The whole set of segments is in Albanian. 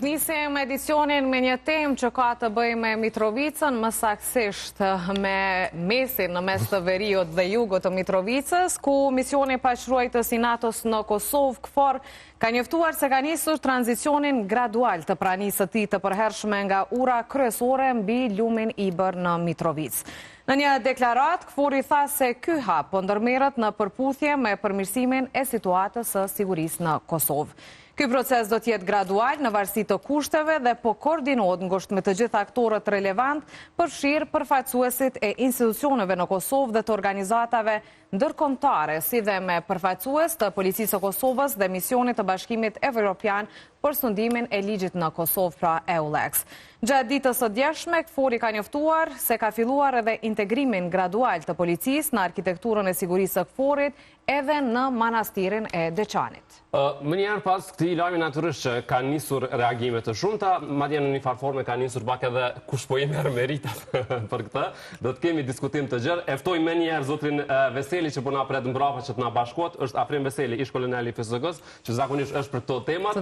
Nisim edicionin me një temë që ka të bëjë me Mitrovicën, më saktësisht me mesin në mes të veriut dhe jugut të Mitrovicës, ku misioni paqëruesës i NATO-s në Kosovë, KFOR, ka njoftuar se ka nisur tranzicionin gradual të pranisë së tij të përhershme nga ura kryesore mbi lumin Ibër në Mitrovicë. Në një deklarat, KFOR-i tha se ky hap po ndërmerret në përputhje me përmirësimin e situatës së sigurisë në Kosovë. Ky proces do të jetë gradual në varësi të kushteve dhe po koordinohet ngushtë me të gjithë aktorët relevant, përfshirë përfaqësuesit e institucioneve në Kosovë dhe të organizatave ndërkombëtare, si dhe me përfaqësues të Policisë së Kosovës dhe Misionit të Bashkimit Evropian për sundimin e ligjit në Kosovë, pra EULEX. Gjatë ditës së djeshme, KFOR-i ka njoftuar se ka filluar edhe integrimin gradual të policisë në arkitekturën e sigurisë së KFOR-it edhe në manastirin e Deçanit. Më njerë pas këtij lajmi natyrisht që ka nisur reagime të shumta, madje në një farë forme ka nisur pak edhe kush po jemi meritat për këtë. Do të kemi diskutim të gjerë. E ftoj më njerë zotrin Veseli që po na pret mbrapa që të na bashkohet, është Afrim Veseli, ish kolonel i FSG-s, që zakonisht është për këto temat.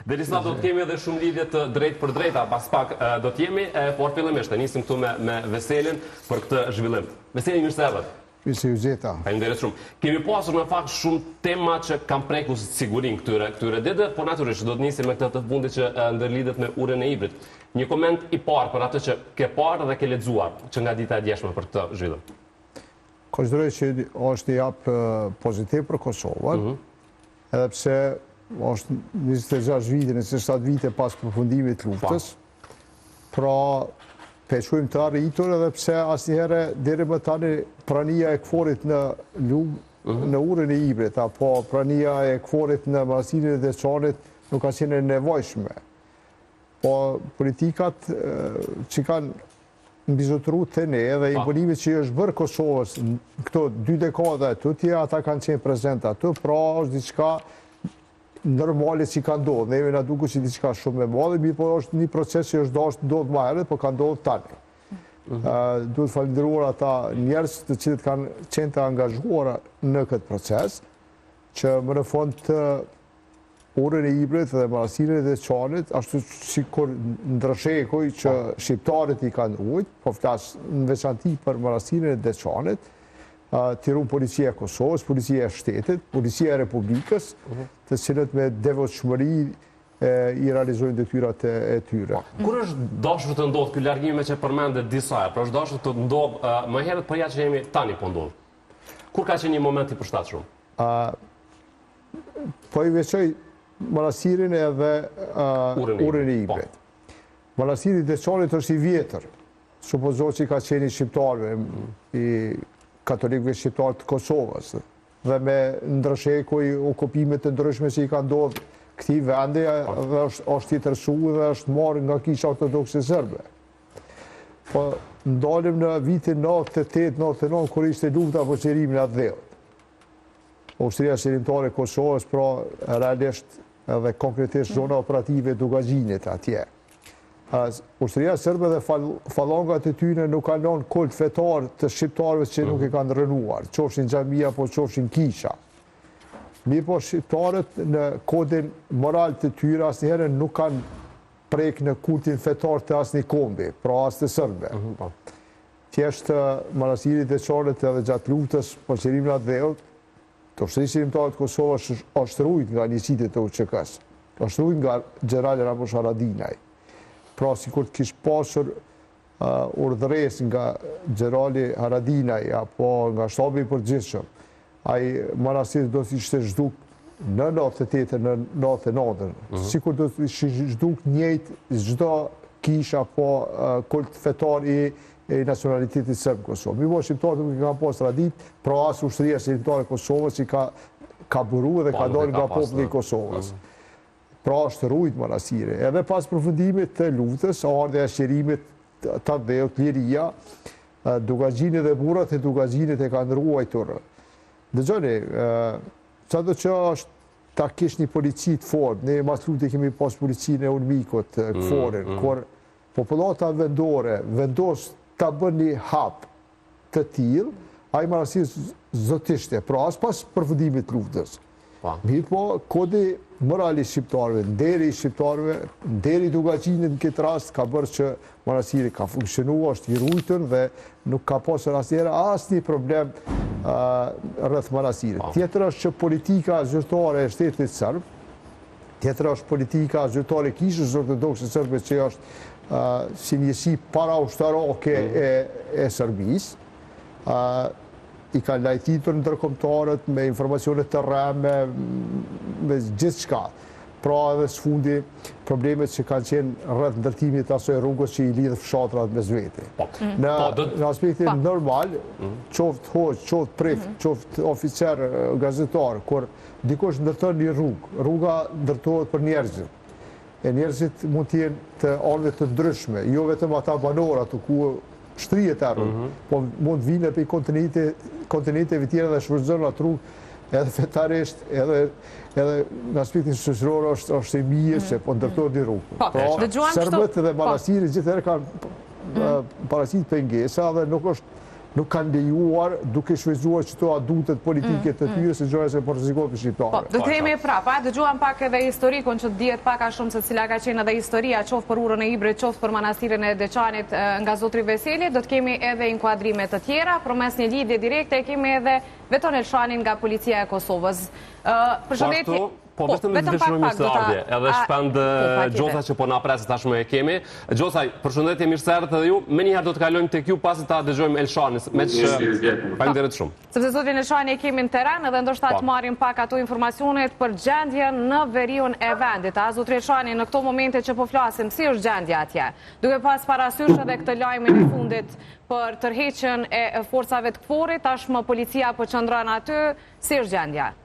Derisa do të kemi edhe shumë lidhje të drejtë për drejta, pas pak do të jemi, por fillimisht nisim këtu me Veselin për këtë zhvillim. Veseli, mirësevët. Faleminderit shumë. Kemi pasur në fakt shumë tema që kanë prekur sigurin këtyre ditë, por natyrisht do të nisim me këtë të fundit që ndërlidhet me urën e Ibrit. Një koment i parë për atë që ke parë dhe ke lexuar që nga dita e djeshme për këtë zhvillim. Konsideroj që është një hap pozitiv për Kosovën, edhe pse është 26 vite, 27 vite pas përfundimit të luftës. Pra pequjmë të arritur edhe pse asnjëherë deri më tani prania e KFOR-it në urën e Ibrit apo prania e KFOR-it në manastirin e Deçanit nuk ka qenë e nevojshme. Po politikat që kanë mbizotëruar të ne dhe imponimit që është bërë Kosovës në këto 2 dekada tutje, ata kanë qenë prezent aty, pra është diçka normale që ka ndodhur. Neve na duket si diçka shumë e madhe, mirë po është një proces që është ndodhur më herët, por ka ndodhur tani. Duhet falendëruar ata njerëz të cilët kanë qenë të angazhuar në këtë proces, që më në fund të urën e Ibrit dhe manastirin e Deçanit, ashtu sikur ndrëshekuj që shqiptarët i kanë ruajtur, po flas në veçanti për manastirin e Deçanit, të ruan policia e Kosovës, policia e shtetit, policia e Republikës, të cilët me devotshmëri i realizojnë detyrat e tyre. Kur është dashur të ndodhë ky largim që përmendet disa, pra është dashur të ndodhë më herët për ja që jemi tani po ndodhë? Kur ka qenë një moment i përshtatshëm? Po i veçoj manastirin edhe urën e Ibrit. Manastiri i Deçanit është i vjetër, supozohet që ka qenë i shqiptarëve, i katolikëve shqiptarë të Kosovës, dhe me ndrëshekuj okupimet të ndryshme që i ka ndodhur këtij vendi dhe është i tërësuar dhe është marrë nga Kisha Ortodokse Serbe. Po ndalim në vitin 98-99 kur ishte lufta për çlirimin e Dheut. Ushtria Qërimtare e Kosovës, pra realisht edhe konkretisht zona operative e Dugaxhinit atje. Ushtria Serbe dhe fallangat e tyre nuk kanë lënë kult fetar të shqiptarëve që nuk e kanë rënuar, qofshin xhamia apo qofshin kisha. Mirë po shqiptarët në kodin moral të tyre asnjëherë nuk kanë prek në kultin fetar të asnjë kombi, pra as të serbe. Thjesht manastiri i Deçanit edhe gjatë luftës për çlirimin e Dheut, Ushtria Qërimtare e Kosovës është ruajtur nga njësitë të UÇK-s, është ruajtur nga Xherali Ramush Haradinaj. Pra sikur të kishte pasur urdhëres nga Xherali Haradinaj apo nga shtabi i përgjithshëm, ai manastiri do të ishte zhduk në 98 në 99, sikur do të ishte zhduk njëjtë çdo kisha apo kult fetar i nacionalitetit serb Kosovë. Mirë, shqiptarët nuk i kanë pas tradit, pra as Ushtria Qërimtare e Kosovës që ka buru dhe ka dalë nga populli i Kosovës. Pra është ruajtur manastiri. Edhe pas përfundimit të luftës, ardha e sqarimit të Dheut, liria, Dugaxhini dhe burrat e Dugaxhinit e kanë ruajtur. Dëgjoni, çdo që është ta kish një polici të fortë, ne mas luftës kemi pas policinë e Ulmikut, KFOR-in, kur popullata vendore vendos ta bën një hap të tillë, ai manastiri zotishte, pra as pas përfundimit të luftës. Mirë po, kodi morali shqiptarëve, nderi i shqiptarëve, nderi i Dugaçinit në këtë rast ka bërë që Manastiri ka funksionuar, është i rujtën dhe nuk ka pasur asnjë problem rreth Manastirit. Tjetër është që politika zyrtare e shtetit serb, tjetër është politika zyrtare e kishës ortodokse serbe që është si njësi para-ushtarake e Serbisë. I kanë lajtitur ndërkombëtarët me informacione të rreme, me gjithë shka. Pra edhe së fundi problemet që kanë qenë rreth ndërtimit asoj rrugës që i lidhë fshatrat me zvete. Në aspektin normal, qoftë hoqë, qoftë prift, qoftë oficer, gazetar, kur dikush ndërton një rrugë, rruga ndërtohet për njerëzit. E njerëzit mund të jenë të anëve të ndryshme, jo vetëm ata banorat ku shtrijet e rrugë, po mund vinë për kontinenteve tjera dhe shfrytëzojnë atë rrugë edhe fetarisht, edhe në aspektin shoqëror është e mirë që po ndërtohet një rrugë. Pra, serbët dhe Manastiri gjithherë kanë paraqitur pengesa dhe nuk kanë lejuar duke shfrytzuar çdo adutet politike të tyre se gjëra që po rrezikohen për shqiptarët. Do të themi prapë, dëgjuam pak edhe historikun që dihet pak a shumë se cila ka qenë edhe historia, qoftë për Urën e Ibrit, qoftë për Manastirin e Deçanit nga zotri Veseli. Do të kemi edhe inkuadrime të tjera, përmes një lidhje direkte kemi edhe Veton Elshanin nga Policia e Kosovës. Përshëndetje. Po, vetëm të dëshmojmë së ardhje, edhe shpend Gjosa që po na presë tashmë e kemi. Gjosaj, përshëndetje, mirë se erdhët edhe ju. Me njëherë do të kalojmë tek ju pasi ta dëgjojmë Elshanin. Faleminderit shumë. Sepse zotin Elshani e kemi në teren edhe ndoshta të marrim pak ato informacionet për gjendjen në veriun e vendit. A zotri Elshani, në këto momente që po flasim, si është gjendja atje? Duke pas parasysh edhe këtë lajmin e fundit për tërheqjen e forcave të KFOR-it, tashmë policia po qëndron aty, si është gjendja?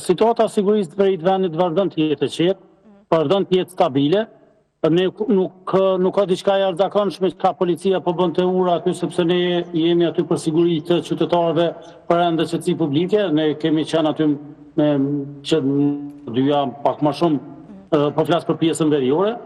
Situata sigurisë të verit vendit vazhdon të jetë e qetë, vazhdon të jetë stabile. Ne nuk ka diçka jashtëzakonshme që ka policia po bën të ura aty sepse ne jemi aty për siguri të qytetarëve për ende qetësi publike. Ne kemi qenë aty me që dyja pak më shumë po flas për pjesën veriore.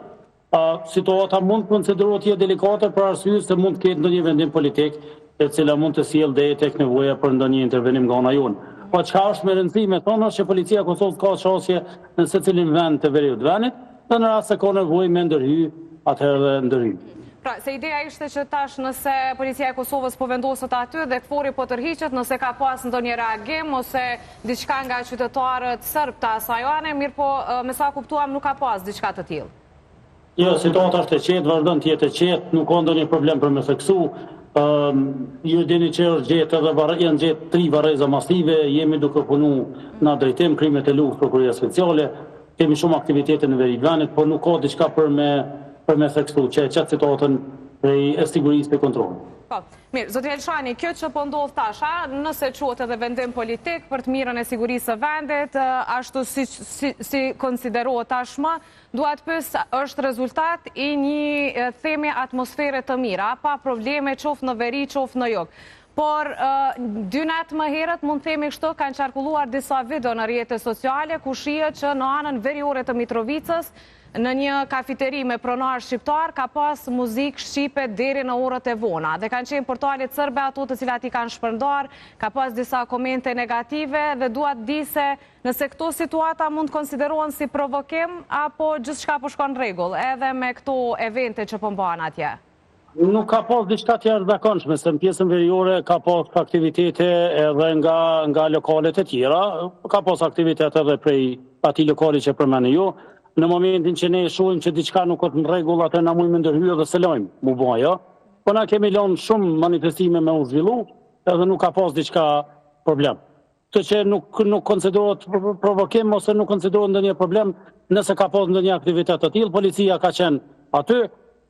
Situata mund të konsiderohet jetë delikate për arsye se mund të ketë ndonjë vendim politik e cila mund të sjellë deri tek nevoja për ndonjë intervenim nga ana jonë. Po çka është me rëndësi me thonë është që policia e Kosovës ka çështje në secilin vend të veriut vendit, dhe në rast se ka nevojë me ndërhy, atëherë dhe ndërhy. Pra, se ideja ishte që tash nëse policia e Kosovës po vendoset aty dhe KFOR-i po tërhiqet, nëse ka pas ndonjë reagim ose diçka nga qytetarët serb të asaj ane, mirë po me sa kuptuam nuk ka pas diçka të tillë. Jo, situata është e qetë, vazhdon të jetë e qetë, nuk ka ndonjë problem për me theksu. Ju dini që janë gjetë 3 varreza masive, jemi duke punu në drejtim, krimet e luftë, prokuria speciale, kemi shumë aktivitete në veri vendit, por nuk ka diçka për me theksu, që e qatë situatën e sigurisë për kontrolin. Po, mirë, zotin Elshani, kjo që po ndodh tash, nëse quhet edhe vendim politik për të mirën e sigurisë së vendit, ashtu si konsiderohet tashmë, dua të pyes, është rezultat i një themi atmosfere të mirë, pa probleme qoftë në veri, qoftë në jug. Por 2 natë më herët mund të themi kështu kanë qarkulluar disa video në rrjetet sociale ku shihet që në anën veriore të Mitrovicës në një kafiteri me pronar shqiptar ka pas muzikë shqipe deri në orët e vona. Dhe kanë qenë portalet serbe ato të cilat i kanë shpërndar, ka pas disa komente negative dhe dua të di se nëse këto situata mund të konsiderohen si provokim apo gjithçka po shkon rregull, edhe me këto evente që po mbahen atje. Nuk ka pas diçka të jashtëzakonshme, se në pjesën veriore ka pas aktivitete edhe nga lokalet e tjera, ka pas aktivitete edhe prej atij lokali që përmendni ju. Në momentin që ne shohim që diçka nuk është në rregull, atë na mund të ndërhyjë dhe se lojmë, mu bë ajo. Po na kemi lënë shumë manifestime me u zhvillu, edhe nuk ka pas diçka problem. Të që nuk konsiderohet provokim ose nuk konsiderohet ndonjë problem, nëse ka pas ndonjë aktivitet të tillë, policia ka qenë aty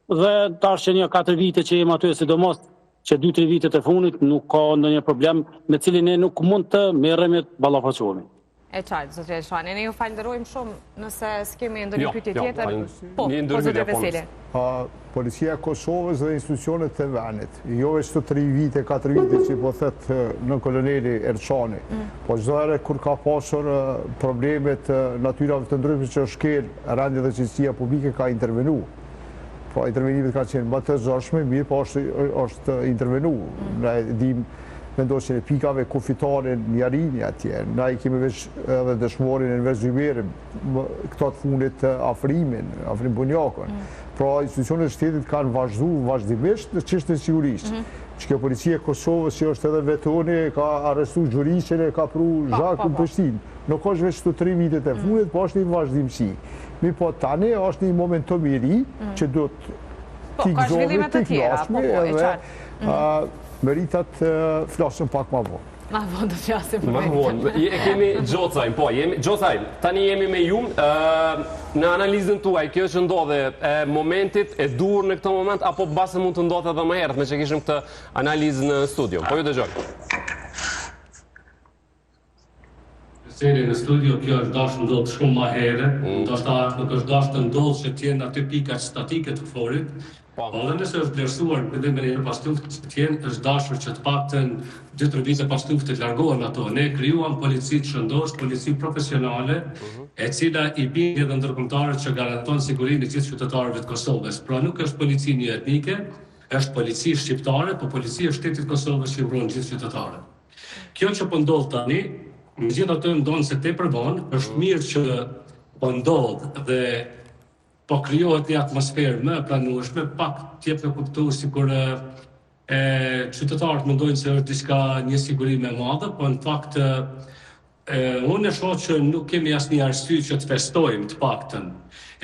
dhe tash që një 4 vite që jemi aty, sidomos që 2-3 vitet e fundit nuk ka ndonjë problem me cilin ne nuk mund të merremi të ballafaqohemi. E qartë, zotë Elshani, ne ju falenderojmë shumë nëse s'kemi ndonjë pyetje tjetër. Po, zotë Veseli. Policia e Kosovës dhe institucionet të vendit, jo vetëm 3 vite, 4 vite që po thet në koloneli Elshani, po çdo herë kur ka pasur probleme të natyrave të ndryshme që shkel rendit dhe qetësia publike ka intervenuar. Po intervenimet kanë qenë më të zorshme, mirë, po është intervenuar. Ne dim vendosjen e pikave kufitare në Jarini atje. Na i kemi veç edhe dëshmorin e Enver Zyberi, këto të fundit Afrim Bunjakon. Pra, institucionet e shtetit kanë vazhdimisht në çështjen e sigurisë. Që kjo policia e Kosovës që është edhe vetoni, ka arrestu gjurishën e ka pru Zhaku Prishtinë. Nuk është veç të 3 vitet e fundit, po është një vazhdimsi. Mi po tani është një momentum i ri që do të ka zhvillimet të tjera, edhe meritat flasën pak ma vonë. Ma vonë të flasim për Ma vonë. Kemi Gjocaj, po, Gjocaj, tani jemi me ju, në analizën tuaj, kjo që ndodhe e momentit, e dur në këto moment, apo basë mund të ndodhe edhe më herët, me që kishim këtë analizë në studio. Po ju dëgjoj. Seri në studio, kjo është dashë ndodhë shumë ma herë, ndoshta nuk është dashë të ndodhë që tjenë aty pikat statike të këforit, po dhe nëse është vlerësuar në këllim e njërë pas luftë që tjenë, është dashur që të paktën 2-3 vite pas luftë të largohen ato. Ne krijuam polici të shëndosh, polici profesionale, e cila i bindje dhe ndërkombëtare që garanton sigurinë e gjithë qytetarëve të Kosovës. Pra nuk është polici një etnike, është polici shqiptare, po policia e shtetit Kosovës që i mbron gjithë qytetarët. Kjo që po ndodh tani, megjithatë ndonë se tepër vonë, është mirë që po ndodh dhe po krijohet një atmosferë më pranueshme, pak tjep me kuptu si kur qytetarët mendojnë se është diçka një siguri më e madhe, po në fakt unë e shoh që nuk kemi asnjë arsye që të festojmë të paktën.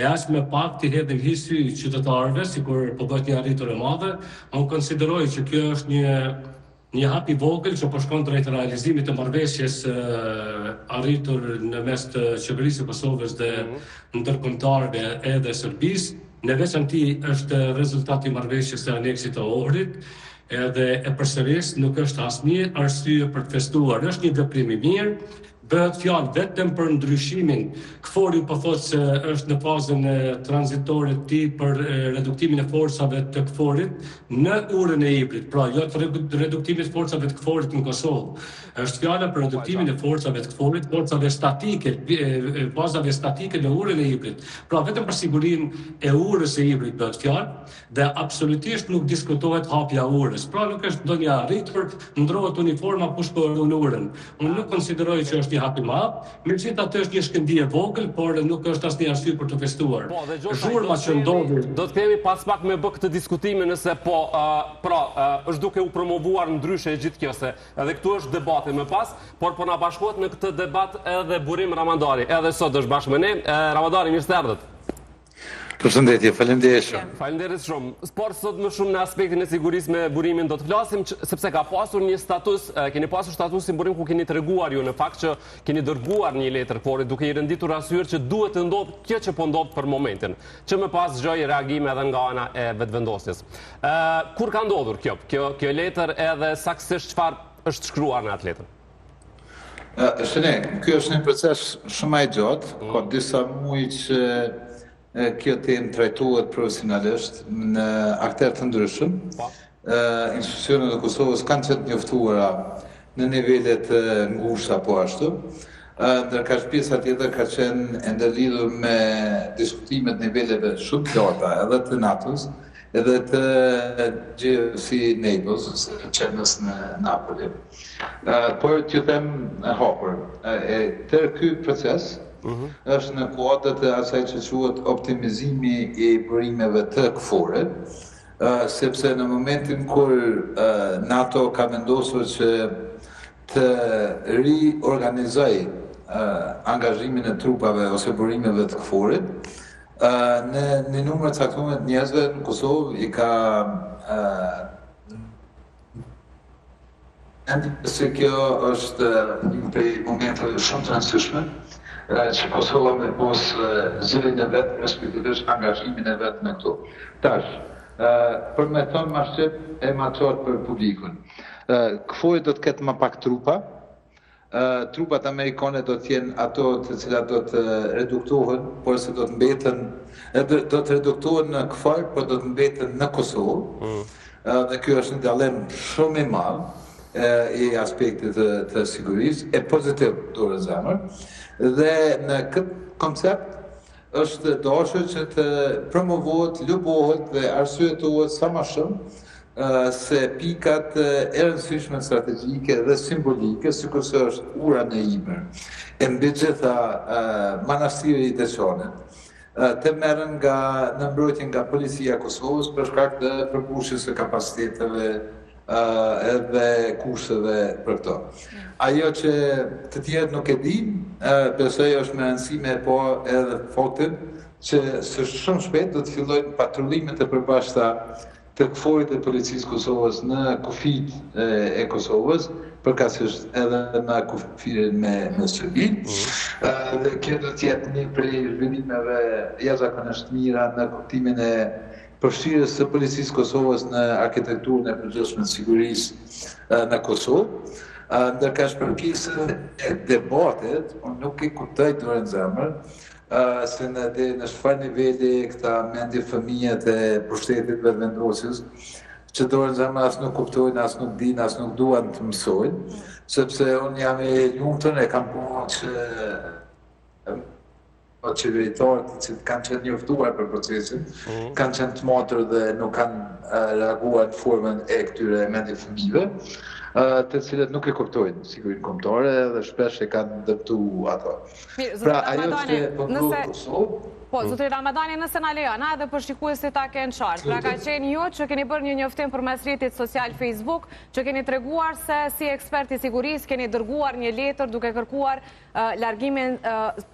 E as me pak të hedhim hisy qytetarëve, sikur po bëhet një arritur e madhe, unë konsideroj që kjo është një hap i vogël që po shkon drejt realizimit të marrëveshjes arritur në mes të qeverisë së Kosovës dhe ndërkombëtarëve edhe Serbisë. Në veçanti është rezultati i marrëveshjes së aneksit të Ohrit, edhe e përsëris nuk është asnjë arsye për të festuar. Është një veprim i mirë, bëhet fjalë vetëm për ndryshimin. Kfori po thotë se është në fazën tranzitore të tij për reduktimin e forcave të Kforit në urën e Ibrit. Pra, jo të reduktimit të forcave të Kforit në Kosovë. Është fjala për reduktimin e forcave të Kforit, forcave statike, bazave statike në urën e Ibrit. Pra, vetëm për sigurinë e urës e Ibrit bëhet fjalë dhe absolutisht nuk diskutohet hapja e urës. Pra, nuk është ndonjë arritur, ndrohet uniforma kush po në urën. Unë nuk konsideroj që është një hap i madh, megjithatë është një shkëndije vogël, por nuk është asnjë arsye për të festuar. Zhurma që ndodhi. Do të kemi pas pak me bë këtë diskutimin nëse po, është duke u promovuar ndryshe gjithë kjo se edhe këtu është debati më pas, por po na bashkohet në këtë debat edhe Burim Ramandari. Edhe sot është bashkë me ne. Ramandari, mirë se erdhët. Përshëndetje, faleminderit shumë. Faleminderit shumë. Por sot më shumë në aspektin e sigurisë me Burimin do të flasim, sepse ka pasur një status, keni pasur statusin Burim ku keni treguar ju në fakt që keni dërguar një letër Kforit duke i renditur arsyer që duhet të ndodhë kjo që po ndodh për momentin, që më pas zgjoj reagime edhe nga ana e vetvendosjes. Kur ka ndodhur kjo letër edhe saktësisht çfarë është shkruar në atë letër? Shëne, kjo është një proces shumë i gjatë, ka disa muaj që kjo temë trajtohet profesionalisht në aktorë të ndryshëm. Institucionet e Kosovës kanë qenë njoftuara në nivelet ngushta po ashtu. Ndërka pjesa tjetër ka qenë ndërlidhur me diskutimet niveleve shumë të larta, edhe të NATO-s, edhe të GFC NATO-s, qendrës në Napoli. Por t'ju them hapur, tërë ky proces është në kuadrat e asaj që quhet optimizimi i burimeve të Kforit, sepse në momentin kur NATO ka vendosur që të riorganizoj angazhimin e trupave ose burimeve të Kforit, në një numër të caktuar të njerëzve në Kosovë i ka se kjo është një prej momenteve shumë të rëndësishme që Kosova me pos zërin e vetë, respektivisht angazhimin e vetë në këto. Tash, për me thonë ma shqip e ma qartë për publikun. Kfori do të ketë ma pak trupa, trupat amerikane do të jenë ato të cilat do të reduktohen, por se do të mbeten, do të reduktohen në Kfar, por do të mbeten në Kosovë, dhe kjo është një dallim shumë i madh i aspektit të sigurisë, e pozitiv do rëzemër, dhe në këtë koncept është dashur që të promovohet, lubohet dhe arsyetohet sa më shumë se pikat e rëndësishme strategjike dhe simbolike, sikurse është ura në Ibër, e mbi gjitha manastiri i Deçanit, të merren në mbrojtje nga policia e Kosovës për shkak të përmbushjes së kapaciteteve edhe kurseve për këto. Ajo që të tjerët nuk e din, besoj është me rëndësime po edhe faktin që së shumë shpejt do të fillojnë patrullimet e përbashkëta të KFOR-it e Policisë Kosovës në kufit e Kosovës, përkatësisht edhe në kufirin me Shqipërinë. Dhe kjo do të jetë një prej zhvillimeve jashtëzakonisht mira në kuptimin e përfshirjes së Policisë Kosovës në arkitekturën e përgjithshme të sigurisë në Kosovë. Ndërka shpërkisën e debatit, unë nuk e kuptoj dorën zemër, se në çfarë niveli këta mendje fëmijët e pushtetit vendosjes, që dorën zemër as nuk kuptojnë, as nuk dinë, as nuk duan të mësojnë, sepse unë jam i lumtur e kam punë që qeveritarët që kanë qenë njoftuar për procesin, kanë qenë të matur dhe nuk kanë reaguar në formën e këtyre mendje fëmijëve, të cilët nuk e kuptojnë sigurinë kombëtare dhe shpesh e kanë dëptu ato. Pra, ajo që pëndodhë Kosovë... Po, zotëri Ramadani, nëse na lejon, edhe për shikuesit ta kenë qartë. Pra ka qenë ju që keni bërë një njoftim përmes rrjetit social Facebook, që keni treguar se si ekspert i sigurisë keni dërguar një letër duke kërkuar largimin,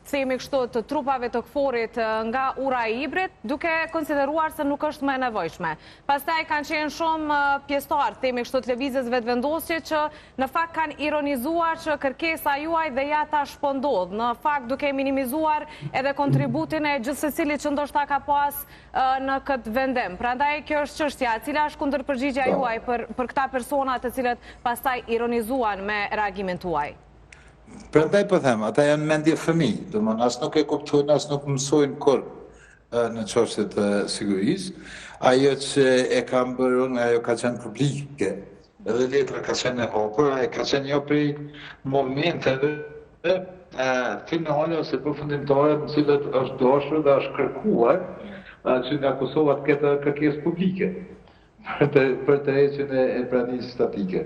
themi kështu, të trupave të KFOR-it nga ura e Ibrit, duke konsideruar se nuk është më e nevojshme. Pastaj kanë qenë shumë pjesëtar, themi kështu, të lëvizjesve të vendosje që në fakt kanë ironizuar që kërkesa juaj dhe ja tash po ndodh, në fakt duke minimizuar edhe kontributin e gjithë secili që ndoshta ka pas në këtë vendim. Prandaj kjo është çështja, cila është kundërpërgjigja juaj për këta persona të cilët pastaj ironizuan me reagimin tuaj. Prandaj po them, ata janë mendje fëmijë, domethënë as nuk e kuptojnë, as nuk mësojnë kurrë në çështje të sigurisë. Ajo që e kam bërë unë, ajo ka qenë publike. Edhe letra ka qenë e hapur, e ka qenë jo prej momenteve finale ose përfundimtare në cilët është dashur dhe është kërkuar që nga Kosova të ketë kërkesë publike për të heqjen e pranisë statike.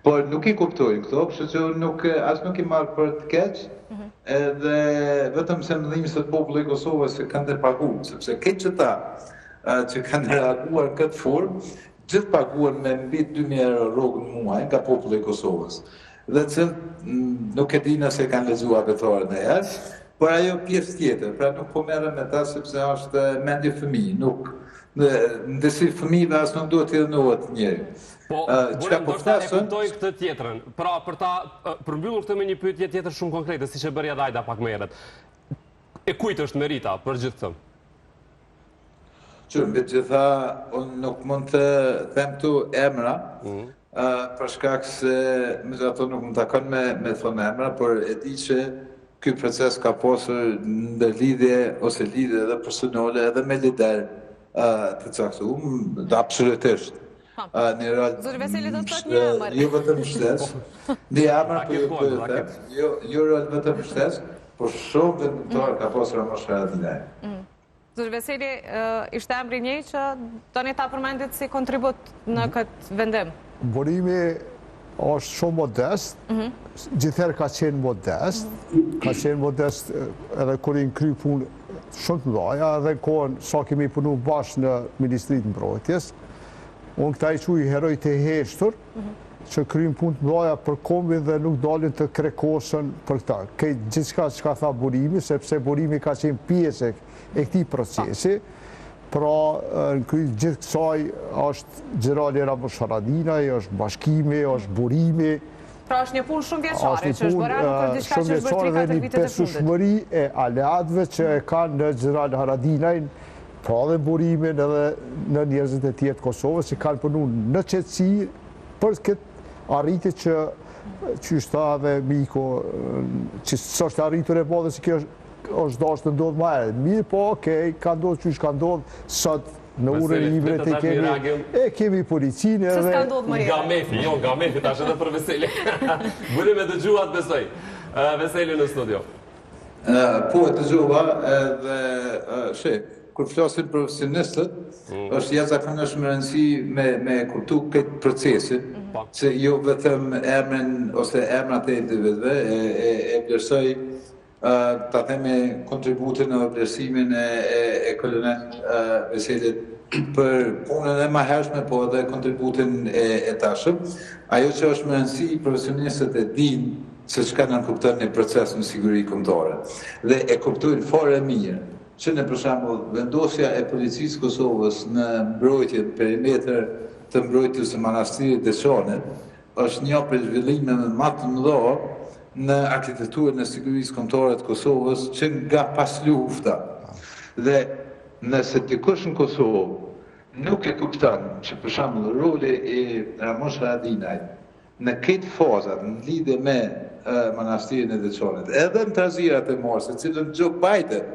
Por nuk i kuptojnë këto, kështu që as nuk i marrë për të keq, edhe vetëm se mëdhimësit popullit i Kosovës që kanë të paguar, sepse këtë që ta që kanë reaguar në këtë formë, gjithë paguar me mbi 2.000 euro rrogën muaj nga populli i Kosovës. Dhe cilë nuk e di nëse kanë lexuar vetorën e jashtë, por ajo pjesë tjetër, pra nuk po merrem me ta sepse është mendje fëmijë, nuk ndërsi fëmijëve as nuk duhet të ndodhet njëri. Po, e kuptoj këtë tjetrën. Pra, për ta përmbyllur këtë me një pyetje tjetër shumë konkrete, siç e bëri Ajda pak më herët. E kujt është merita për gjithë këtë? Që mbi gjitha, unë nuk mund të them këtu emra, për shkak se ato nuk më takon me thonë emra, por e di që ky proces ka pasur ndërlidhje ose lidhje edhe personale edhe me lider të caktuar, absolutisht. Zoti Veseli do të thotë një emër. Jo vetëm shtesë, një emër, jo vetëm shtesë, por shumë vendimtar ka pasur Ramosh Haradinaj. Zoti Veseli, ishte emri një që doni ta përmendit si kontribut në këtë vendim? Burimi është shumë modest, gjithherë ka qenë modest edhe kur i kry punë shumë të mëdha, edhe kohën sa kemi punu bashkë në Ministrinë e Mbrojtjes. Unë këta i quaj herojt e heshtur, që kryjnë punë të mëdha për kombin dhe nuk dalin të krekosën për këta. Gjithçka që ka tha Burimi, sepse Burimi ka qenë pjesë e këtij procesi, pra në kryj gjithë kësaj është Gjerali Ramosh Haradinaj, është bashkimi, është Burimi. Pra është një punë shumë vjeçare që është bërë, nuk është diçka që është bërë 3-4 vitet e fundit. Pesueshmëri e aleatëve që e kanë në Gjeral Haradinajn, pra dhe Burimin edhe në njerëzit e tjetë Kosovës që kanë punu në qetësi për këtë arritje që është ta dhe Miko, që së është arritur e po dhe që kjo është dashur të ndodhë ma e. Mirë po, okej, ka ndodhë që është ka ndodhë sot në urën e Ibrit kemi policinë edhe... Nga mefi, jo, nga mefi, ta shëtë për Veseli. Burim e dëgjuat, besoj. Veseli në studio. Po, e dëgjua edhe... kur flasin profesionistët, është jashtëzakonisht më rëndësi me kuptu këtë procesin, se jo vetëm emrin ose emrat e individëve e vlerësoj ta themi kontributin në vlerësimin e kolonel Veselit për punën e mahershme, po edhe kontributin e tashëm. Ajo që është më rëndësi, profesionistët e dinë se çka nënkupton një proces në siguri kombëtare. Dhe e kuptojnë fare mirë që në për shembull vendosja e policisë Kosovës në mbrojtje perimetër të mbrojtjes së manastirit Deçanit është një prej zhvillimeve më të mëdha në arkitekturën e sigurisë kombëtare të Kosovës që nga pas lufta. Dhe nëse dikush në Kosovë nuk e kupton që për shembull roli i Ramush Haradinajt në këtë fazat në lidhje me manastirin e Deçanit, edhe në trazirat e Morsit, cilën Joe Biden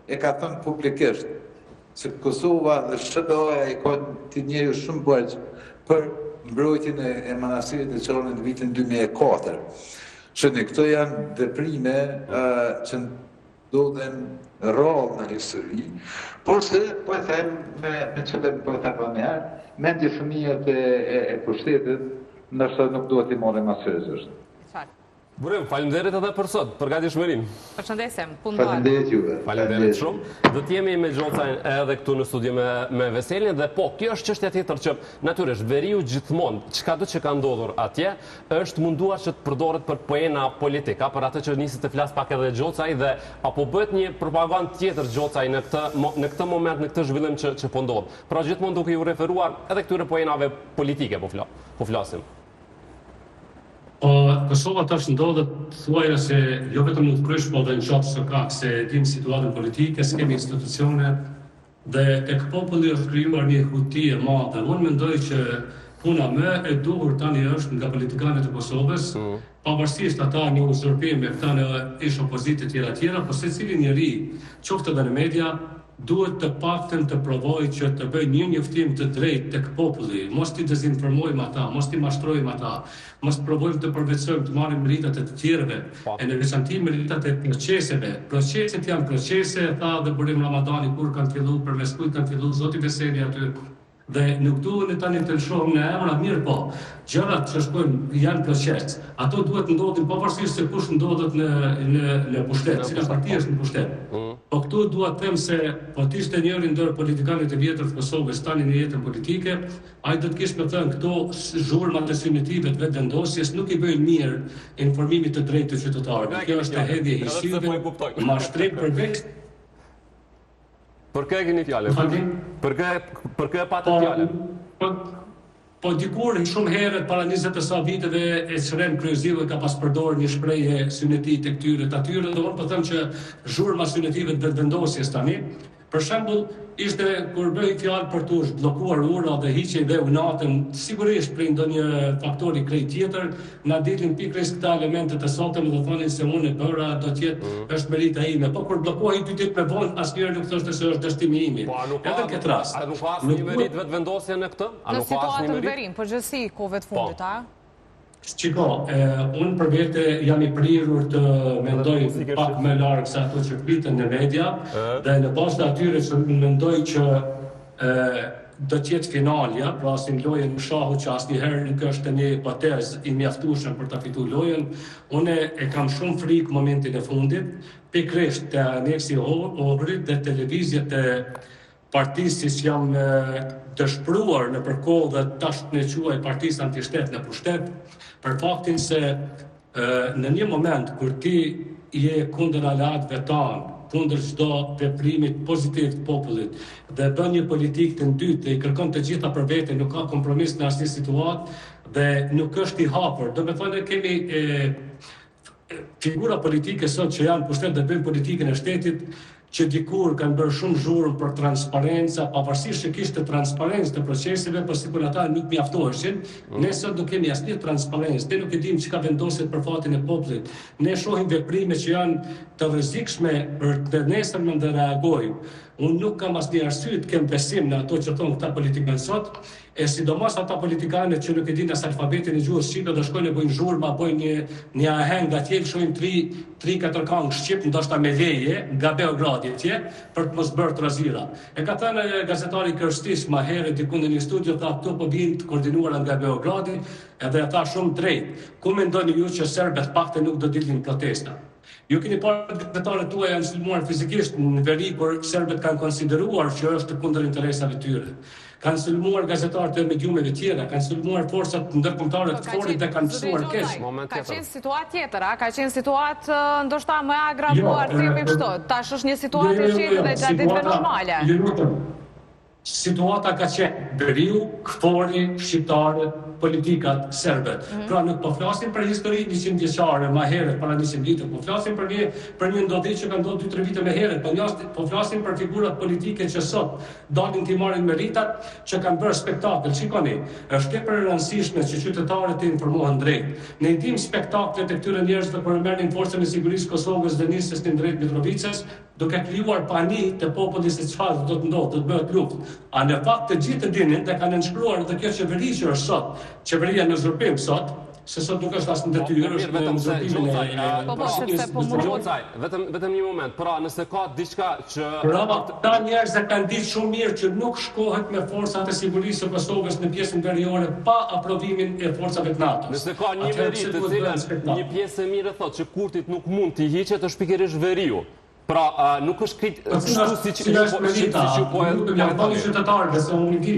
e ka thënë publikisht se Kosova dhe SHDA e ka të njëjë shumë borxh për mbrojtjen e manastirit të Deçanit në vitin 2004. Shënë, këto janë veprime që ndodhen rrallë në histori, por se, po e them, me qëllim po e them më herë, mendje fëmijët e pushtetit, nërsa nuk duhet i marrim as seriozisht. Burim, faleminderit edhe për sot, për gatishmërinë. Përshëndesjem, punë. Faleminderit juve. Faleminderit shumë. Do të jemi me Gjocajn edhe këtu në studio me Veselin dhe po, kjo është çështja tjetër që natyrisht veriu gjithmonë, çkado që ka ndodhur atje, është munduar që të përdoret për poena politika, për atë që nisi të flas pak edhe Gjocaj dhe apo bëhet një propagandë tjetër Gjocaj në këtë moment, në këtë zhvillim që po ndodh. Pra gjithmonë duke u referuar edhe këtyre poenave politike po flasim. Kosova tash ndodhet thuajë se jo vetëm në të krysh, po dhe në qatë së kak, se dim situatën politike, s'kemi institucione, dhe tek populli është krijuar një huti e madhe. Unë mendoj që puna më e duhur tani është nga politikanët e Kosovës, pavarësisht ata një uzurpim me këta në ish opozitë tjera, por secili njeri, qoftë edhe në media, duhet të paktën të provojë që të bëjë një njoftim të drejtë tek populli, mos t'i dezinformojmë ata, mos t'i mashtrojmë ata, mos provojmë të përvetësojmë të marrim meritat e të tjerëve, e në veçantim meritat e proceseve. Proceset janë procese, tha dhe Burim Ramadani kur kanë filluar, përmes kujt kanë filluar, zoti Veseli aty. Dhe nuk duhet tani të lëshohem në emra, mirë po, gjërat që shkojnë janë proces. Ato duhet ndodhin pavarësisht se kush ndodhet në pushtet, cila parti është në pushtet. Po këtu dua të them se po të ishte njëri ndër politikanët e vjetër të Kosovës tani në jetën politike, ai do të kishte më thënë këto zhurmat e synitive të vetëvendosjes nuk i bëjnë mirë informimit të drejtë të qytetarëve. Kjo është e hedhje hishime, mashtrim përveç. Për kë e keni fjalën? Për kë e patët fjalën? Po dikur shumë herët para 20 e sa viteve e Sren Kryeziu ka pas përdorur një shprehje syneti të këtyre të atyre, dhe unë po them që zhurma synetive të vetëvendosjes tani, për shembull, ishte kur bëj fjalë për të zhbllokuar ura dhe hiqje dhe unatën, sigurisht prej ndonjë faktori krejt tjetër, na dilin pikërisht këta elemente të sotëm dhe thonin se unë e bëra, do të jetë është merita ime. Po kur bllokohej 2 ditë me vonë, asnjëherë nuk thoshte se është dështimi im. Edhe në këtë rast. A nuk ka asnjë merit vetëvendosje në këtë? Në situatën verin, përgjithësi kohëve të fundit, a? Shiko, unë për vete jam i prirur të mendoj pak më larg se ato që pritën në media, dhe në bazë të atyre që mendoj që do të jetë finalja, pra si në lojën në shahu që asnjëherë nuk është një hipotezë i mjaftueshëm për ta fituar lojën, unë e kam shumë frikë momentin e fundit, pikërisht të aneksi Ohrit dhe televizjet e partisë që jam dëshpëruar në përkohë dhe tash në quaj partisë antishtet në pushtet, për faktin se në një moment kur ti je kundër aleatëve tanë, kundër çdo veprimit pozitiv të popullit dhe bën një politikë të dytë dhe i kërkon të gjitha për vete, nuk ka kompromis në asnjë situatë dhe nuk është i hapur. Do me thënë kemi figura politike sot që janë pushtet dhe bëjnë politikën e shtetit, që dikur kanë bërë shumë zhurmë për transparenca, pavarësisht që kishte transparencë të proceseve, por sikur ata nuk mjaftoheshin, ne sot nuk kemi asnjë transparencë, ne nuk e dimë çka vendoset për fatin e popullit. Ne shohim veprime që janë të rrezikshme për të nesërmen dhe reagojmë. unë nuk kam asnjë arsye të kem besim në ato që thonë këta politikanë sot, e sidomos ata politikanët që nuk e dinë as alfabetin e gjuhës shqipe, do shkojnë e bojnë zhurma, bojnë një aheng atje, shohin 3-4 këngë shqip, ndoshta me leje nga Beogradi atje, për të mos bërë trazira. E ka thënë gazetari Kërstis më herët diku në një studio, tha këto po vijnë të koordinuara nga Beogradi, edhe tha shumë drejt. Ku mendoni ju që serbët pakte nuk do dilnin protesta? Ju keni parë gazetarët tuaj janë sulmuar fizikisht në veri, por serbët kanë konsideruar që është kundër interesave tyre. Kanë sulmuar gazetarët e mediumeve tjera, kanë sulmuar forcat ndërkombëtare të forit dhe kanë psuar keq. Ka qenë situatë tjetër, ka qenë situatë ndoshta më agravuar, themi kështu. Tash është një situatë e qetë dhe gjatë ditëve normale. Situata ka qenë veriu, këfori, shqiptarët, politikat serbet. Pra nuk po flasim për histori 100 vjeçare më herët, para 100 vite, po flasim për një ndodhi që ka ndodhur 2-3 vite më herët, po flasim për figurat politike që sot dalin të marrin meritat që kanë bërë spektakël. Shikoni, është tepër e rëndësishme që qytetarët të informohen drejt. Ne i dim spektaklet e këtyre njerëzve kur merrin forcën e sigurisë Kosovës dhe nisin drejt Mitrovicës, duke krijuar panik te populli se çfarë do të ndodhë, do të bëhet luftë. A në fakt të gjithë të dinin dhe kanë nënshkruar edhe kjo qeveri që është sot, qeveria në uzurpim sot, se sot nuk është as në detyrë, është në uzurpimin vetëm një moment, pra nëse ka diçka që... Pra, ta njerëz e kanë ditë shumë mirë që nuk shkohet me forcat e sigurisë së Kosovës në pjesën veriore pa aprovimin e forcave të NATO-s. Nëse ka një veri të cilën një pjesë e mirë thotë që Kurtit nuk mund t'i hiqet, është pikërisht veriu. Pra, nuk është kritë si që po e... Jam fali qytetarëve se unë i di.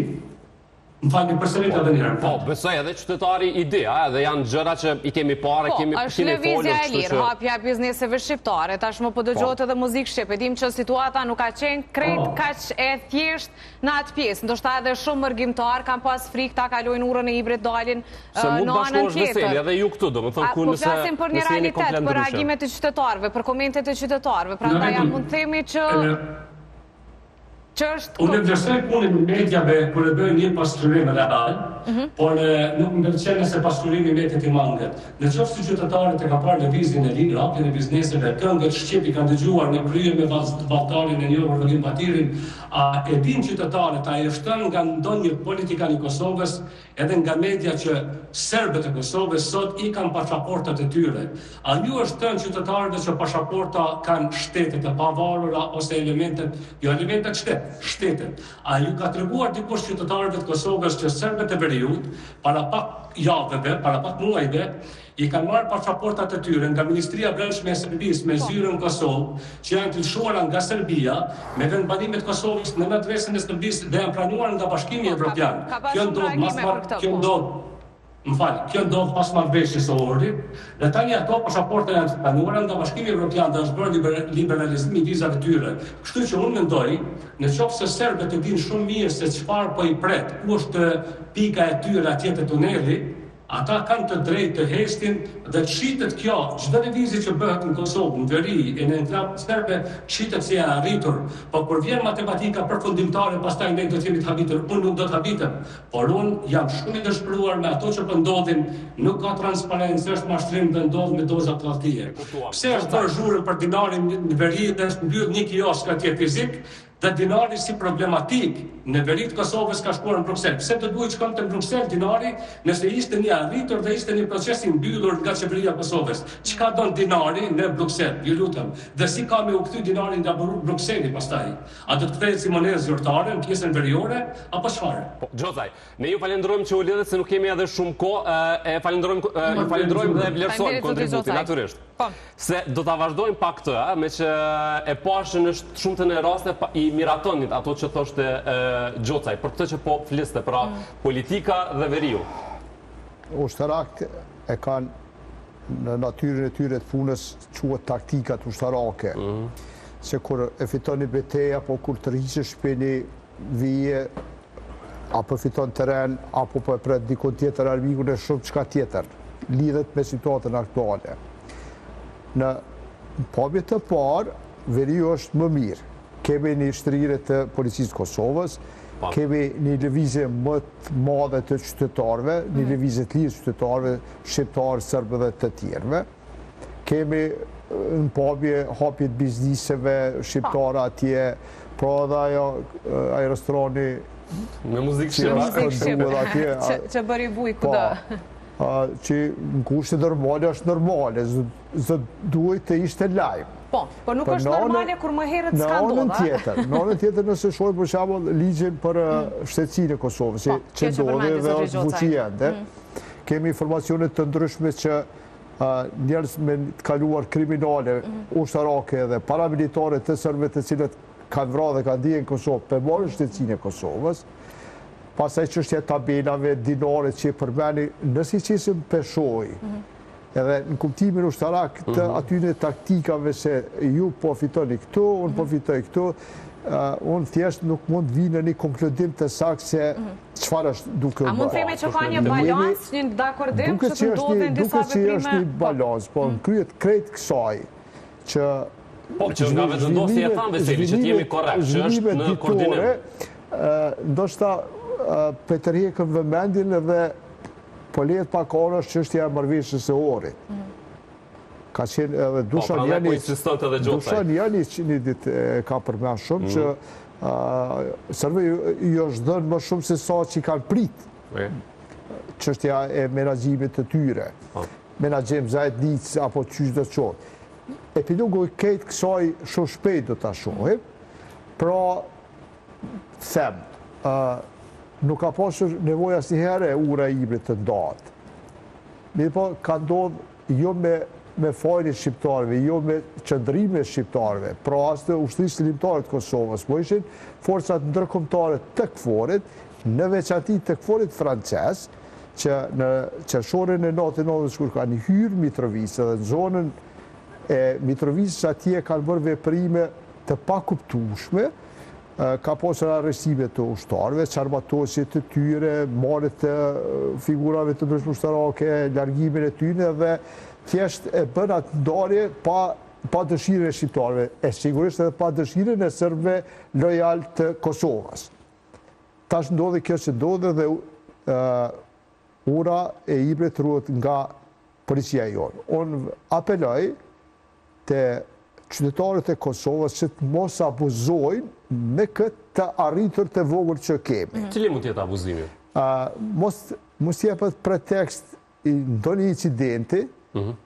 Më falni përsërit edhe njërë. Po, besoj edhe qytetari i di, edhe janë gjëra që i kemi pare, kemi folur. Është lëvizja e lirë, hapja bizneseve shqiptare, tashmë po dëgjohet edhe muzikë shqip. E dim që situata nuk ka qenë krejt kaq e thjesht në atë pjesë. Ndoshta edhe shumë mërgjimtar kanë pas frikë ta kalojnë urën e Ibrit dalin në anën tjetër. Edhe ju këtu, do më thonë ku Po flasim për një realitet, për reagimet e qytetarëve, për komentet e qytetarëve. Prandaj jam mund të themi që unë e vlerësoj punën e mediave kur e bëjnë një pasurim real, por nuk më pëlqen nëse pasurimi mediat i manget. Në qoftë se qytetarët e ka parë lëvizjen e lirë, hapjen e bizneseve, këngët shqip i kanë dëgjuar në krye me valltarin e njohur Vladimir Batirin, a e din qytetarët, a e shtën nga ndonjë politikan i Kosovës, edhe nga media që serbët e Kosovës sot i kanë pasaportat e tyre. A ju është thënë qytetarëve që pasaporta kanë shtetet e pavarura ose elementet shtetet. A ju ka treguar dikush qytetarëve të Kosovës që serbët e veriut, para pak javëve, para pak muajve, i kanë marrë pasaportat e tyre nga Ministria e Brendshme e Serbisë me zyrën Kosovë, që janë të lëshuara nga Serbia, me vendbanimet Kosovës në adresën e Serbisë dhe janë pranuar nga Bashkimi Evropian. Kjo ndodh pas marrëveshjes së Ohridit, dhe tani ato pasaporta janë të pranuara nga Bashkimi Evropian dhe është bërë liberalizimi i vizave tyre. Kështu që unë mendoj, në qoftë se serbët e dinë shumë mirë se çfarë po i pret, ku është pika e tyre atje te tuneli, ata kanë të drejtë të hestin dhe të shitet kjo, çdo lëvizje që bëhet në Kosovë, në veri, e në enklavë serbe, shitet se janë arritur, po kur vjen matematika përfundimtare, pastaj ne do të jemi të habitur, unë nuk do të habitem, por unë jam shumë i dëshpëruar me ato që po ndodhin, nuk ka transparencë, është mashtrim dhe ndodh me doza tradhtie. Pse është bërë zhurmë për dinarin në veri dhe është mbyll një kiosk atje fizik, dhe dinari si problematik në veri të Kosovës ka shkuar në Bruksel. Pse të duhet shkonte në Bruksel dinari nëse ishte një arritur dhe ishte një proces i mbyllur nga qeveria e Kosovës? Çka don dinari në Bruksel? Ju lutem. Dhe si ka me u kthy dinari nga Brukseli pastaj? A do të kthehet si monedhë zyrtare në pjesën veriore apo çfarë? Po, Xhozaj, ne ju falenderojmë që u lidhet se nuk kemi edhe shumë kohë, e falenderojmë dhe vlerësojmë kontributin natyrisht. Se do ta vazhdojmë pak këtë, me që e pashën është shumë të në raste i miratonit ato që thoshte Xhocaj, për këtë që po fliste, pra politika dhe veriu. Ushtarak e kanë në natyrën e tyre të punës quhet taktikat ushtarake. Se kur e fiton një betejë, apo kur të rriqë shpeni vije, apo fiton teren, apo po e pret dikon tjetër armikun e shumë çka tjetër, lidhet me situatën aktuale. Në pamje të parë, veriu është më mirë. Kemi një shtrirje të policisë Kosovës, kemi një lëvizje më të madhe të qytetarëve, një lëvizje të lirë qytetarëve, shqiptarë, serbë dhe të tjerëve. Kemi në pamje hapjet bizniseve, shqiptarë atje, pra edhe ajo restorani me muzikë shqipe. Që bëri buj kuda. Që në kushte normale është normale, zë duhet të ishte live. Po nuk është normale kur më herët s'ka ndodha. Në anën tjetër nëse shojë për shembull ligjin për shtetësinë e Kosovës, që ndodhe dhe është fuqiende, kemi informacione të ndryshme që njerëz me të kaluar kriminale, ushtarake dhe paramilitare të sërbëve të cilët kanë vrarë dhe kanë ndjenë në Kosovë, përmarrën shtetësinë e Kosovës. Pastaj çështja e tabelave, dinaret që përmeni, nësi qesim peshoj, edhe në kuptimin ushtarak të atyne taktikave se ju po fitoni këtu, unë po fitoj këtu, unë thjesht nuk mund vinë në një konkludim të saktë se çfarë është duke bërë. A mund themi që ka një balans, një dakordim që të ndodhin disa veprime? Duke që është një balans, po në kryet krejt kësaj që... Po, që nga vetë ndosë e thamë Veseli, që t'jemi korrekt, që është në koordinim. Ndoshta për të rjekën vëmendin edhe po letë pak orë është çështja e marrëveshjes së orit. Ka qenë edhe Dushan Jani që një ditë ka përmend shumë që sërve ju është dhënë më shumë se sa që i kanë prit çështja e menaxhimit të tyre. Menaxhim zajednic apo qysh do të qotë. Epilogu i këtë kësaj shumë shpejt do ta shohim. Pra them, nuk ka pasur nevoja asnjëherë e ura e Ibrit të ndahet. Mirë po, ka ndodhur jo me fajin e shqiptarëve, jo me qëndrimin e shqiptarëve, pra as të ushtrisë ligjore të Kosovës, po ishin forcat ndërkombëtare të KFOR-it, në veçanti të KFOR-it francez, që në qershorin e 99 kur kanë hyrë Mitrovicë dhe në zonën e Mitrovicës atje kanë bërë veprime të pakuptueshme. Ka pasur arrestime të ushtarëve, çarmatosit të tyre, marrjet të figurave të ndryshme ushtarake, largimin e tyre dhe thjesht e bën atë ndarje pa dëshirën e shqiptarëve, e sigurisht edhe pa dëshirën e serbëve lojal të Kosovës. Tash ndodhi kjo që ndodhi dhe ura e Ibrit ruhet nga policia jonë. Unë apeloj te qytetarët e Kosovës që të mos abuzojnë me këtë të arritur të vogël që kemi. Cili mund të jetë abuzimi? Mos jepet pretekst i ndonjë incidenti,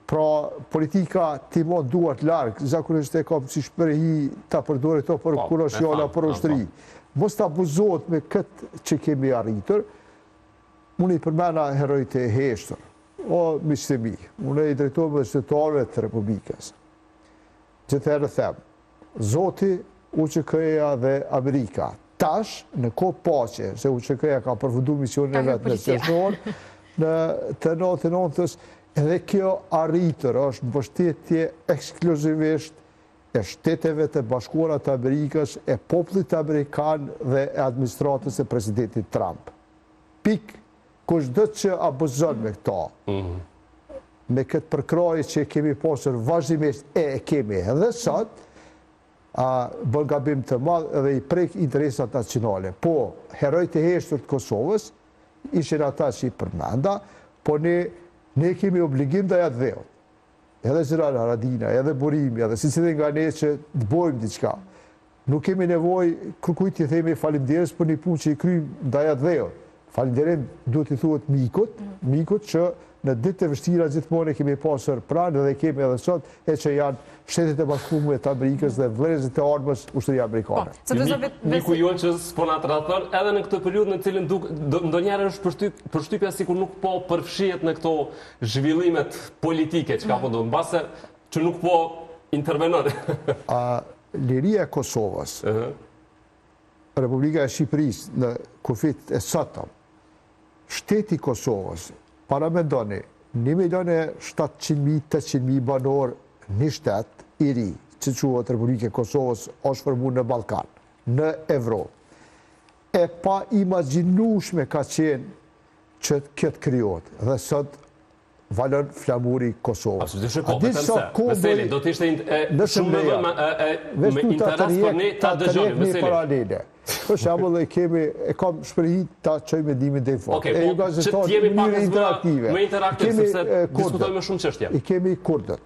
pra politika timon duart larg, zakonisht e kam si shprehi ta përdore to për kurosjala për ushtri. Mos të abuzohet me këtë që kemi arritur. Unë i përmena herojt e heshtër, o miqtë e mi, unë i drejtojmë dhe qytetarëve të Republikës. Gjithërë them, Zoti, UÇK-ja dhe Amerika, tash në kohë paqe, se UÇK-ja ka përfunduar misionin e vet në qershor, në të 99-s, edhe kjo arritur është mbështetje ekskluzivisht e Shteteve të Bashkuara të Amerikës, e popullit amerikan dhe e administratës e presidentit Trump. Pik, kushdo që abuzon me këta, me këtë përkrajë që kemi pasur vazhdimisht e kemi edhe sot, bën gabim të madh edhe i prek interesat nacionale. Po, herojt e heshtur të Kosovës ishin ata që i përmenda, po ne kemi obligim dhe jatë dhejot. Edhe Zyrana Haradina, edhe Burimi, edhe si cilin nga ne që të bojmë diçka. Nuk kemi nevoj kërkujt të themi falimderes për një punë që i krymë dhe jatë dhejot. Falimderim duhet i thuhet mikut që në ditë të vështira gjithmonë kemi pasur pranë dhe kemi edhe sot, e që janë Shtetet e Bashkuara të Amerikës dhe vëllezërit e armës ushtria amerikane. Miku jonë që s'po na tradhton edhe në këtë periudhë në cilën ndonjëherë është përshtypja sikur nuk po përfshihet në këto zhvillimet politike që ka po ndodhur, mbase që nuk po intervenon. Liria e Kosovës, Republika e Shqipërisë në kufit e sotëm, Shteti i Kosovës, paramendoni 1.700.000-800.000 banor një shtet i ri, që quhet Republika e Kosovës, është formuar në Ballkan, në Evropë. E pa imagjinueshme ka qenë që këtë krijohet dhe sot valon flamuri Kosovës. Veseli, do të ishte shumë me interes për ne ta dëgjojmë, Veseli. Për shembull e kam shprehi ta çoj mendimin deri fort. Okej, po që t'jemi pak më interaktive, sepse diskutojmë shumë çështje. I kemi kurdët.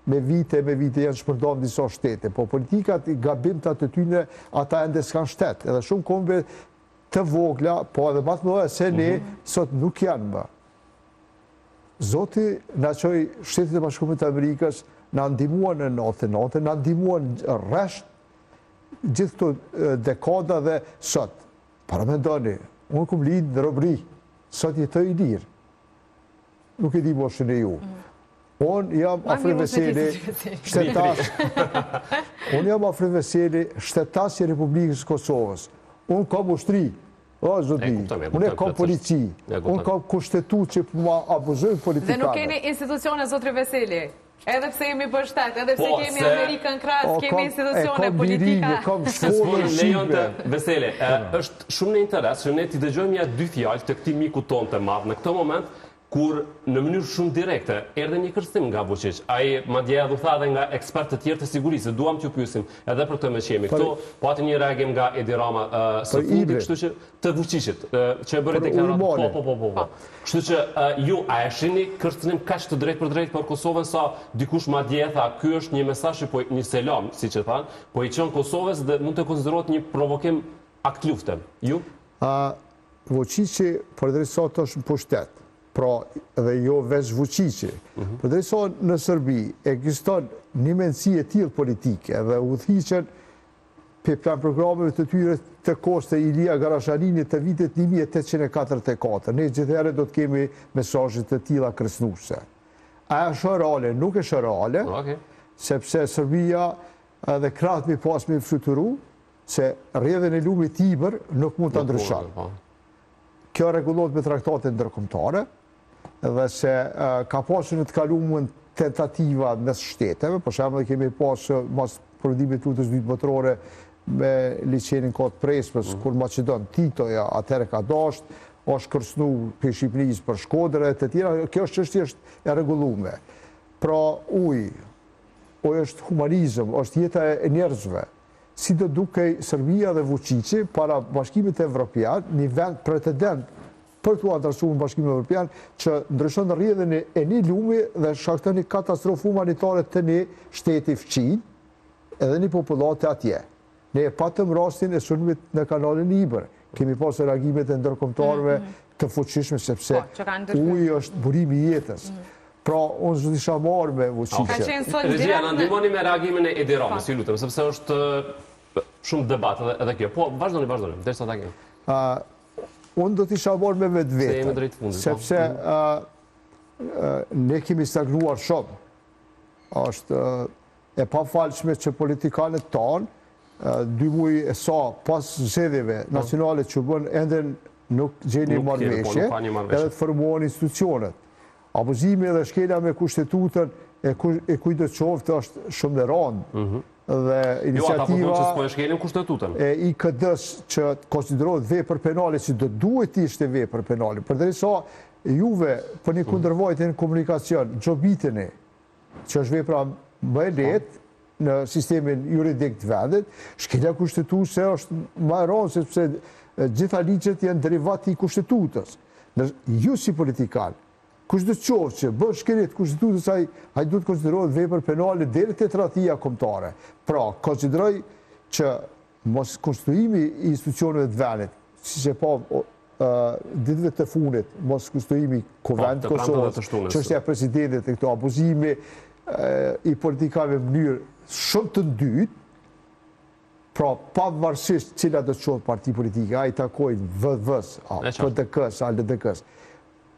me vite janë shpërndarë në disa shtete, po politikat i gabimtat të tyne ata ende s'kan shtet, edhe shumë kombe të vogla, po edhe matë më dhe se ne sot nuk janë më. Zoti na qoj Shtetet e Bashkuara të Amerikës na ndihmuan në 99, na ndihmuan rresht gjithë këto dekada dhe sot. Para mendoni, unë kum lind në robëri, sot jetoj i lirë. Nuk e di moshën e ju. Unë jam Afri Veseli, unë jam Afri Veseli, shtetas i Republikës Kosovës. Unë kam ushtri, unë kam polici, unë kam kushtetut që ma abuzojnë politikanë. Dhe nuk keni institucione, Zotri Veseli? Edhe pse jemi bështet, edhe pse kemi Amerikën krasë, kemi institucione politika. Kam shkollën shqipe. Veseli, është shumë në interes që ne t'i dëgjojmë ja 2 fjalë të këtij miku tonë të madh në këtë moment, kur në mënyrë shumë direkte erdhe një kërcënim nga Vučić. Ai madje u tha edhe nga ekspertë të tjerë të sigurisë, duam t'ju pyesim edhe për këtë me qemi. Këto po atë një reagim nga Edi Rama së fundi, kështu që të Vučićit, që e bëri deklaratë. Po. Kështu që ju a e shihni kërcënim kaq të drejtë për drejtë për Kosovën sa dikush madje tha, ky është një mesazh po një selam, siç e thanë, po i çon Kosovës dhe mund të konsiderohet një provokim akt lufte. Ju? Vučići përndrysat është në pushtet. Pra dhe jo veç Vučići. Përndrysat në Serbi ekziston një mendësi e tillë politike dhe udhëhiqen për plan programeve të tyre të koste Ilia Garashanini të vitit 1844. Ne gjithëherë do të kemi mesazhe të tilla kërcënuese. A është reale? Nuk është reale, sepse Serbia edhe krahët mi pas me fluturu, se rrjedhën e lumit Tiber nuk mund të ndryshon. Kjo rregullohet me traktate ndërkombëtare, dhe se ka pasur në të kaluarën tentativa mes shteteve, për shembull kemi pasur mas prodhimit të lutës dytë botërore me liçenin kohë të Prespës, kur Maqedon Titoja atëherë ka dashur, është kërcënu për Shqipërisë për Shkodër e të tjera, kjo çështje është e rregulluar. Pra uji është humanizëm, është jeta e njerëzve. Si do dukej Serbia dhe Vučići para Bashkimit Evropian, një vend pretendent për të antarësuar në Bashkimin Evropian, që ndryshon rrjedhën e një lumi dhe shkakton një katastrofë humanitare të një shteti fqin, edhe një popullate atje. Ne e patëm rastin e sulmit në kanalin Iber. Kemi pasur reagimet e ndërkombëtarëve të fuqishme, sepse uji është burimi i jetës. Pra, unë s'do t'isha marrë me Vučićin. Regjia, na ndihmoni me reagimin e Edi Ramës, ju lutem, sepse është shumë debat edhe kjo. Po, vazhdoni, derisa ta kemi. Unë do t'isha marrë me vetë, sepse ne kemi stagnuar shumë. Është e pafalshme që politikanët tanë, 2 muaj e sa pas zgjedhjeve nacionale që bën ende nuk gjeni marrëveshje, edhe të formohen institucionet. Abuzimi dhe shkelja me kushtetutën e kujt do të qoftë është shumë e rëndë. Dhe iniciativa e IKD-s që konsiderohet vepër penale, që do duhet ishte vepër penale. Përderisa juve për një kundërvajtje në komunikacion, gjobiteni, që është vepra më e lehtë në sistemin juridik të vendit, shkelja kushtetuese është më e rëndë, sepse gjitha ligjet janë derivati i kushtetutës. Ju si politikan, kush do të qoftë që bën shkelje të kushtetutës, ai duhet të konsiderohet vepër penale deri te tradhtia kombëtare. Pra, konsideroj që mos konstituimi i institucioneve të vendit, siç e pa ditëve të fundit, mos konstituimi Kuvendit të Kosovës, çështja e presidentit e këto abuzimi i politikanëve në mënyrë shumë të ndytë, pra pavarësisht cila do të qoftë parti politike, ai takojnë VV-s, PDK-s, LDK-s.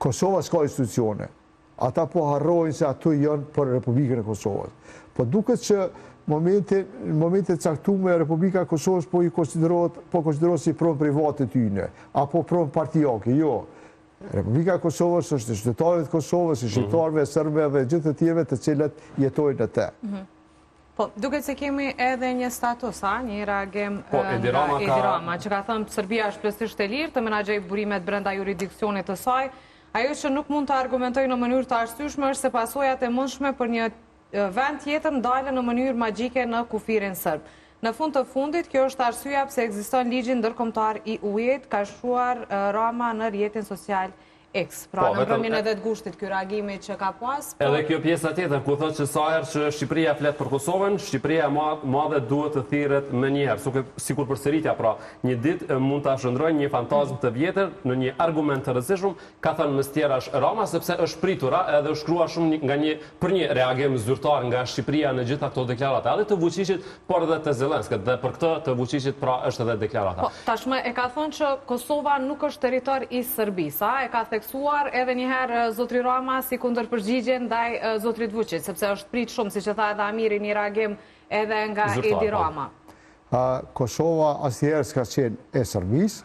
Kosova s'ka institucione. Ata po harrojnë se ato janë për Republikën e Kosovës. Po duket që në momentet caktuar Republika e Kosovës po konsiderohet si pronë private tyne, apo pronë partijake. Jo. Republika e Kosovës është e qytetarëve të Kosovës, e shqiptarëve, serbëve dhe gjithë të tjerëve të cilët jetojnë atë. Po, duket se kemi edhe një status, një reagim nga Edi Rama, që ka thënë Serbia është plotësisht e lirë të menaxhojë burimet brenda jurisdiksionit të saj. Ajo që nuk mund të argumentoj në mënyrë të arsyeshme është se pasojat e mundshme për një vend tjetër ndalen në mënyrë magjike në kufirin serb. Në fund të fundit, kjo është arsyeja pse ekziston ligji ndërkombëtar i ujit, ka shkruar Rama në rrjetin social X. Pra në mbrëmjen edhe të gushtit ky reagimi që ka pas. Edhe kjo pjesa tjetër, ku thotë që sa herë që Shqipëria flet për Kosovën, Shqipëria madhe duhet të thirret më një herë, sikur përsëritja, pra një ditë mund ta shndrojë një fantazm të vjetër në një argument të rëndësishëm, ka thënë Mestierash Rama, sepse është pritura edhe është shkruar shumë për një reagim zyrtar nga Shqipëria në gjitha këto deklarata, edhe të Vučićit, por edhe të Zelenskët, dhe për këtë të Vučićit pra është edhe deklarata. Tashmë e ka thënë që Kosova nuk është territor i Serbisë, e ka theksuar edhe njëherë zotri Rama si kundërpërgjigje ndaj zotrit Vučić, sepse është prit shumë, siç e tha edhe Amiri, një reagim edhe nga Edi Rama. Kosova asnjëherë s'ka qenë e Serbisë.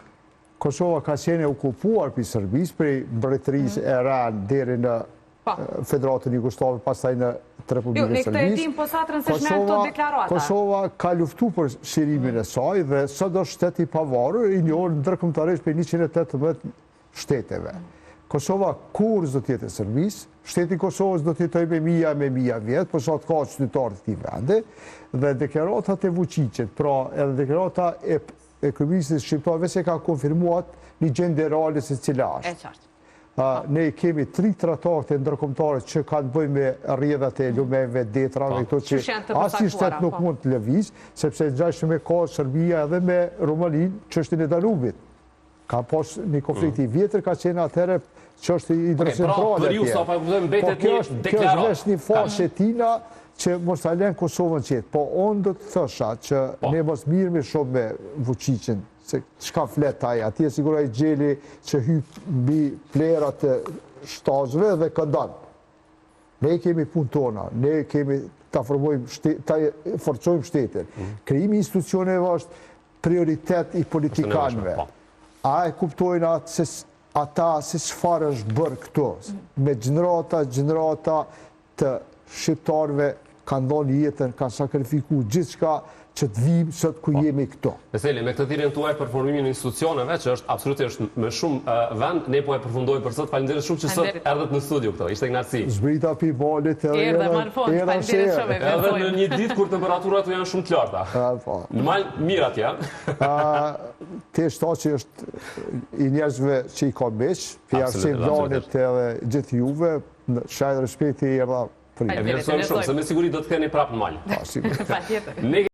Kosova ka qenë e okupuar për Serbisë, prej mbretërisë e ranë deri në Federatën Jugoslave, pastaj në Republikën e Serbisë. Ne këtë e dim, po sa të rëndësishme janë këto deklarata. Kosova ka luftu për shirimin e saj dhe sot është shtet i pavarur, i njohur ndërkombëtarisht për 118 shteteve. Kosova kur do të jetë e Serbisë, shteti i Kosovës do të jetojë me mija vjet, por sa të ka qytetarë të këtij vendi, dhe deklaratat e Vučićit, pra edhe deklarata e Kryeministrit shqiptar vetë ka konfirmuar një gjendje reale se cila është. Ne kemi 3 tratate ndërkombëtare që kanë të bëjnë me rrjedhat e lumeve, detrave, këto që asnjë shtet nuk mund të lëviz, sepse ngjashme me ka Serbia edhe me Rumaninë, çështën e Danubit. Ka pas një konflikt i vjetër, ka qenë atëherë që është i drejtcentrale atje. Po kjo është një fashë e tina që mos ta lën Kosovën qetë. Po unë do të thosha që ne mos mirëmi shumë me Vučićin, se çka flet ai, atje sigurisht ai gjeli që hyp mbi plerat e shtazëve dhe këndon. Ne kemi punë tona, ne kemi ta forcojmë shtetin. Krijimi i institucioneve është prioritet i politikanëve. A e kuptojnë ata se çfarë është bërë këtu, me gjenerata të shqiptarëve kanë dhënë jetën, kanë sakrifikuar gjithçka që të vijmë sot ku jemi këtu. Veseli, me këtë thirrjen tuaj për formimin e institucioneve, që është absolutisht me shumë vend, ne po e përfundojmë për sot. Faleminderit shumë që sot erdhët në studio këtu. Ishte kënaqësi. Zbrita pi balit edhe në një ditë kur temperaturat janë shumë të larta. Në mal mirë atje. Te shtaçi është i njerëzve që i ka beq, për arsim Lanit edhe gjithë juve, shaj respekti erdha. E vlerësojmë shumë, se me siguri do të keni prapë në mal. Patjetër.